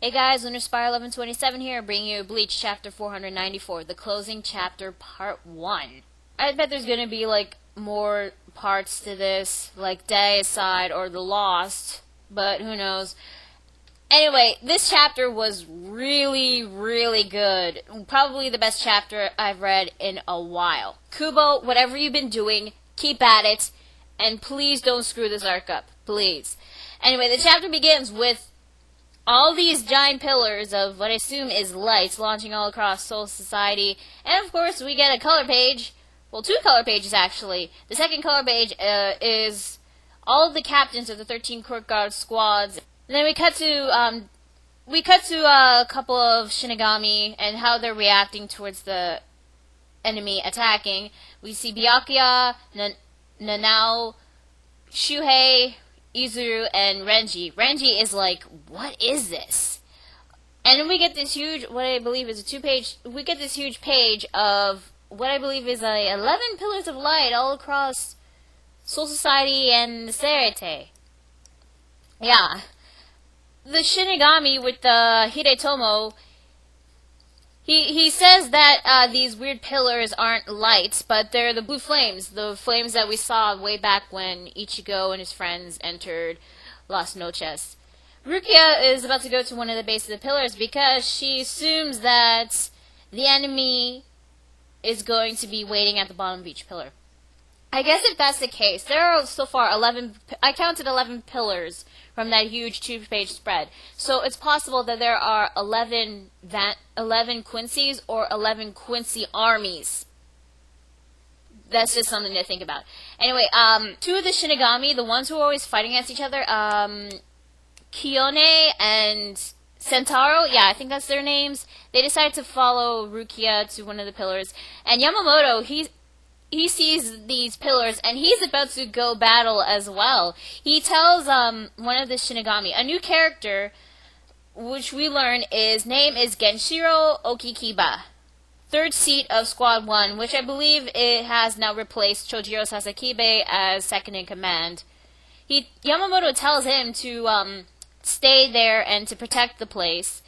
Hey guys, Lunar Spire 1127 here, bringing you Bleach Chapter 494, the closing chapter, Part 1. I bet there's gonna be, more parts to this, like Deicide or The Lost, but who knows. Anyway, this chapter was really, really good. Probably the best chapter I've read in a while. Kubo, whatever you've been doing, keep at it, and please don't screw this arc up. Please. Anyway, the chapter begins with all these giant pillars of what I assume is lights launching all across Soul Society. And of course, we get a color page. Well, two color pages, actually. The second color page is all of the captains of the 13 Court Guard squads. And then we cut to a couple of Shinigami and how they're reacting towards the enemy attacking. We see Byakuya, Nanao, Shuhei, Izuru, and Renji. Renji is like, what is this? And then we get this huge, what I believe is a we get this huge page of what I believe is 11 pillars of light all across Soul Society and Serete. Yeah. The Shinigami with the Hidetomo, he says that these weird pillars aren't lights, but they're the blue flames, the flames that we saw way back when Ichigo and his friends entered Las Noches. Rukia is about to go to one of the bases of the pillars because she assumes that the enemy is going to be waiting at the bottom of each pillar. I guess if that's the case, there are so far 11, I counted 11 pillars from that huge two-page spread. So it's possible that there are 11 quincies or 11 quincy armies. That's just something to think about. Anyway, two of the Shinigami, the ones who are always fighting against each other, Kiyone and Sentaro, yeah, I think that's their names. They decide to follow Rukia to one of the pillars. And Yamamoto, he sees these pillars, and he's about to go battle as well. He tells one of the Shinigami, a new character, which we learn name is Genshiro Okikiba, third seat of Squad 1, which I believe it has now replaced Chojiro Sasakibe as second in command. Yamamoto tells him to stay there and to protect the place.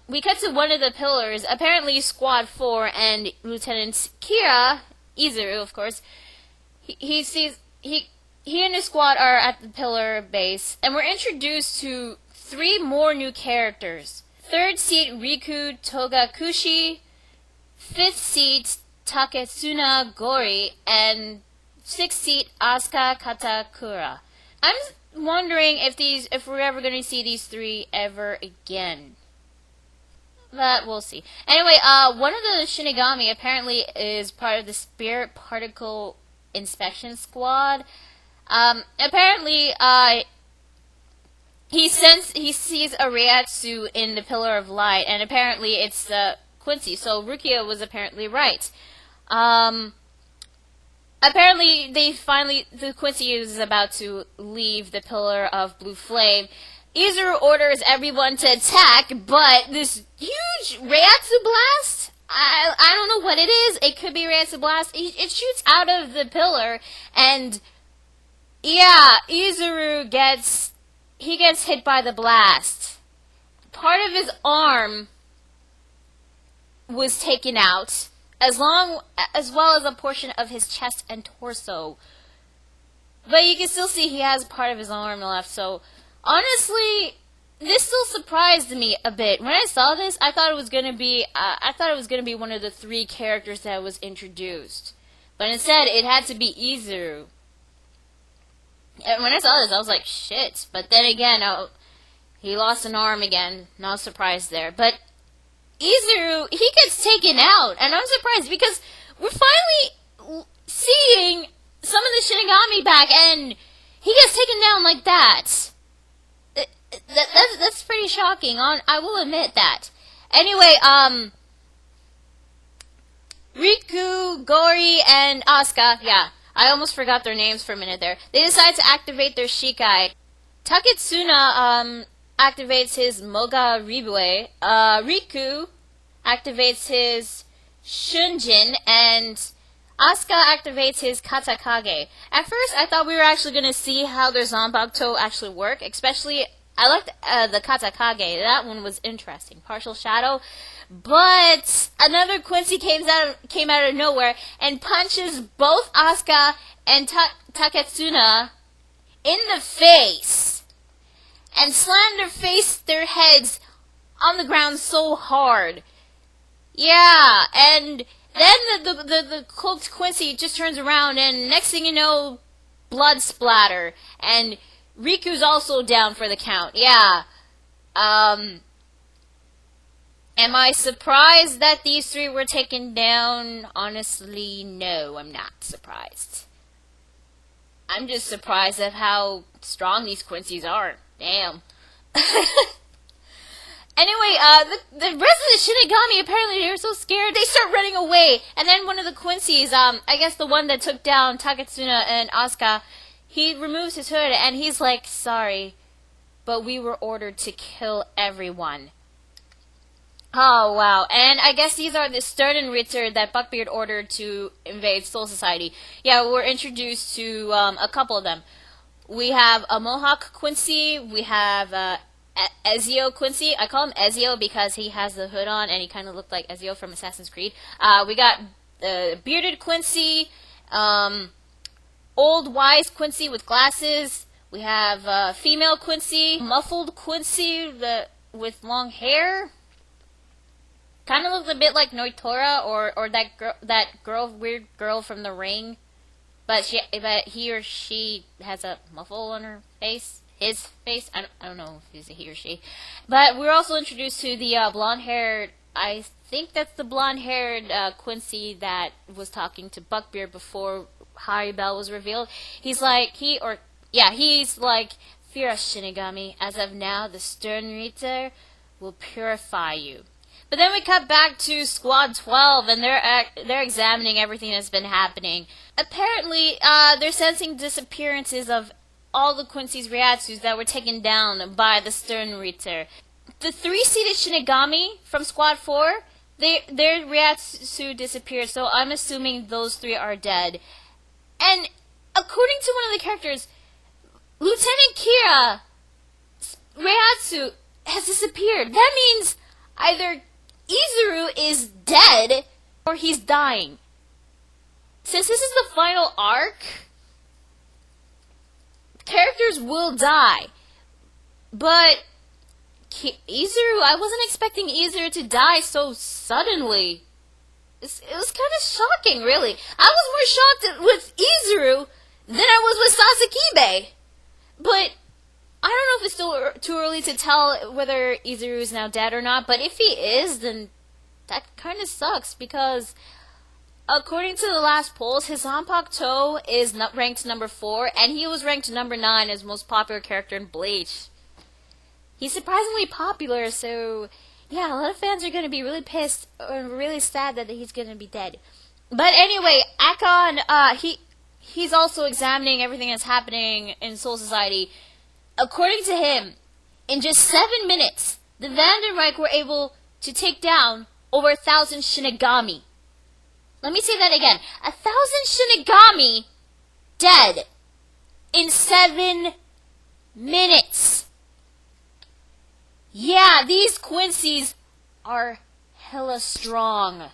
We cut to one of the pillars. Apparently Squad 4 and Lieutenant Kira, Izuru, of course, he and his squad are at the pillar base, and we're introduced to 3 more new characters. 3rd seat Riku Togakushi, 5th seat Taketsuna Gori, and 6th seat Asuka Katakura. I'm wondering if we're ever going to see these 3 ever again. But we'll see. Anyway, one of the Shinigami apparently is part of the Spirit Particle Inspection Squad. Apparently, he sees a Reiatsu in the Pillar of Light, and apparently it's Quincy. So Rukia was apparently right. Apparently, the Quincy is about to leave the Pillar of Blue Flame. Izuru orders everyone to attack, but this huge Reiatsu blast, I don't know what it is. It could be Reiatsu blast. It shoots out of the pillar, and yeah, Izuru gets hit by the blast. Part of his arm was taken out, as well as a portion of his chest and torso. But you can still see he has part of his arm left, so honestly, this still surprised me a bit. When I saw this, I thought it was gonna be one of the 3 characters that was introduced, but instead it had to be Izuru. And when I saw this, I was like, shit. But then again, he lost an arm again. Not surprised there. But Izuru, he gets taken out, and I'm surprised because we're finally seeing some of the Shinigami back, and he gets taken down like that. That's pretty shocking. I will admit that. Anyway, Riku, Gori, and Asuka, yeah, I almost forgot their names for a minute there. They decide to activate their Shikai. Taketsuna activates his Moga Ribue. Riku activates his Shunjin, and Asuka activates his Katakage. At first, I thought we were actually going to see how their Zanbakuto actually work, especially I liked the Katakage. That one was interesting. Partial Shadow. But another Quincy came out of nowhere and punches both Asuka and Taketsuna in the face. And slammed their heads on the ground so hard. Yeah, and then the cloaked Quincy just turns around and next thing you know, blood splatter. And Riku's also down for the count. Yeah. Am I surprised that these three were taken down? Honestly, no, I'm not surprised. I'm just surprised at how strong these Quincies are. Damn. Anyway, the rest of the Shinigami, apparently they were so scared, they start running away. And then one of the Quincies, I guess the one that took down Taketsuna and Asuka, he removes his hood and he's like, sorry, but we were ordered to kill everyone. Oh, wow. And I guess these are the Stern Ritter that Buckbeard ordered to invade Soul Society. Yeah, we're introduced to a couple of them. We have a Mohawk Quincy, we have Ezio Quincy. I call him Ezio because he has the hood on and he kind of looked like Ezio from Assassin's Creed. We got Bearded Quincy, Old Wise Quincy with glasses. We have Female Quincy, Muffled Quincy with long hair. Kind of looks a bit like Noitora or that weird girl from The Ring, but he or she has a muffle on her face. His face. I don't know if he's a he or she. But we're also introduced to the blonde-haired, I think that's the blonde-haired Quincy that was talking to Buckbeard before Haribel was revealed. He's like, he's like, fear us, Shinigami. As of now, the Stern Ritter will purify you. But then we cut back to Squad 12, and they're examining everything that's been happening. Apparently, they're sensing disappearances of all the Quincy's Ryatsus that were taken down by the Stern Ritter. The three-seated Shinigami from Squad 4, their Ryatsu disappeared, so I'm assuming those three are dead. And according to one of the characters, Lieutenant Kira's Ryatsu has disappeared. That means either Izuru is dead or he's dying. Since this is the final arc, characters will die. But Izuru, I wasn't expecting Izuru to die so suddenly. It was kind of shocking, really. I was more shocked with Izuru than I was with Sasakibe. But I don't know if it's still too early to tell whether Izuru is now dead or not, but if he is, then that kind of sucks, because according to the last polls, his Zanpakuto is ranked number 4, and he was ranked number 9 as most popular character in Bleach. He's surprisingly popular, so yeah, a lot of fans are going to be really pissed or really sad that he's going to be dead. But anyway, Akon, he's also examining everything that's happening in Soul Society. According to him, in just 7 minutes, the Vandenreich were able to take down over 1,000 Shinigami. Let me say that again. 1,000 Shinigami dead in 7 minutes. Yeah, these Quincies are hella strong.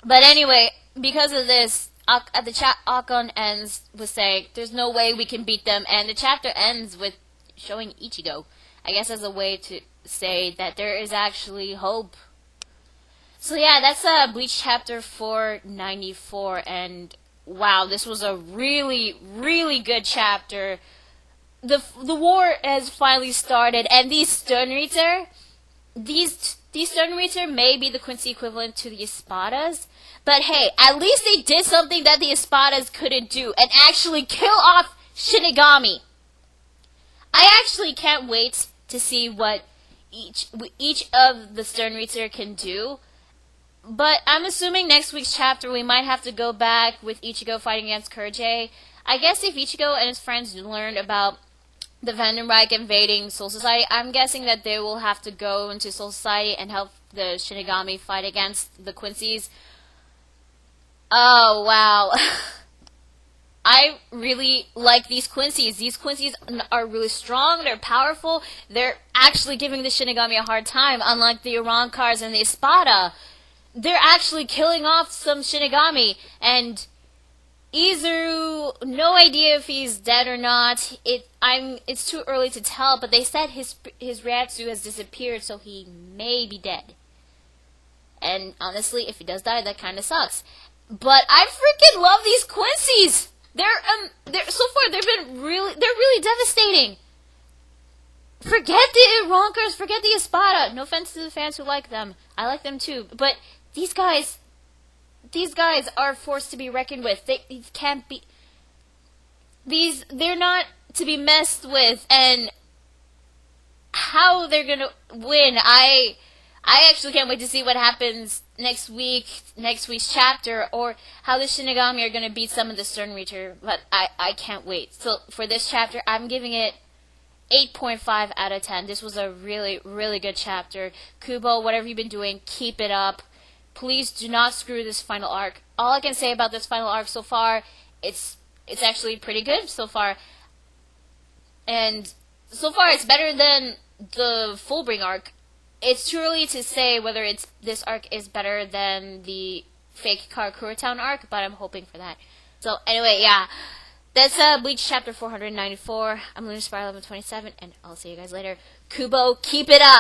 But anyway, because of this, at the chat, Akon ends with saying, there's no way we can beat them, and the chapter ends with showing Ichigo, I guess as a way to say that there is actually hope. So yeah, that's Bleach chapter 494, and wow, this was a really, really good chapter. The war has finally started, and these Stern Ritter, these Stern Ritter may be the Quincy equivalent to the Espadas, but hey, at least they did something that the Espadas couldn't do, and actually kill off Shinigami. I actually can't wait to see what each of the Stern Ritter can do. But I'm assuming next week's chapter we might have to go back with Ichigo fighting against Kurage. I guess if Ichigo and his friends learned about the Vandenreich invading Soul Society, I'm guessing that they will have to go into Soul Society and help the Shinigami fight against the Quincies. Oh, wow. I really like these quincies. These quincies are really strong, they're powerful, they're actually giving the Shinigami a hard time, unlike the Urankars and the Espada. They're actually killing off some Shinigami, and Izuru, no idea if he's dead or not. It's too early to tell, but they said his Ryatsu has disappeared, so he may be dead. And honestly, if he does die, that kind of sucks. But I freaking love these quincies. They're so far they're really devastating. Forget the Ronkers, forget the Espada. No offense to the fans who like them. I like them too. But these guys are a force to be reckoned with. They can't be. They're not to be messed with, and how they're gonna win. I actually can't wait to see what happens next week's chapter, or how the Shinigami are gonna beat some of the Stern Ritter. But I can't wait. So for this chapter, I'm giving it 8.5 out of 10. This was a really, really good chapter. Kubo, whatever you've been doing, keep it up. Please do not screw this final arc. All I can say about this final arc so far, it's actually pretty good so far. And so far it's better than the Fullbring arc. It's too early to say whether this arc is better than the fake Karakura Town arc, but I'm hoping for that. So anyway, yeah. That's Bleach chapter 494. I'm Lunar Spiral 1127, and I'll see you guys later. Kubo, keep it up!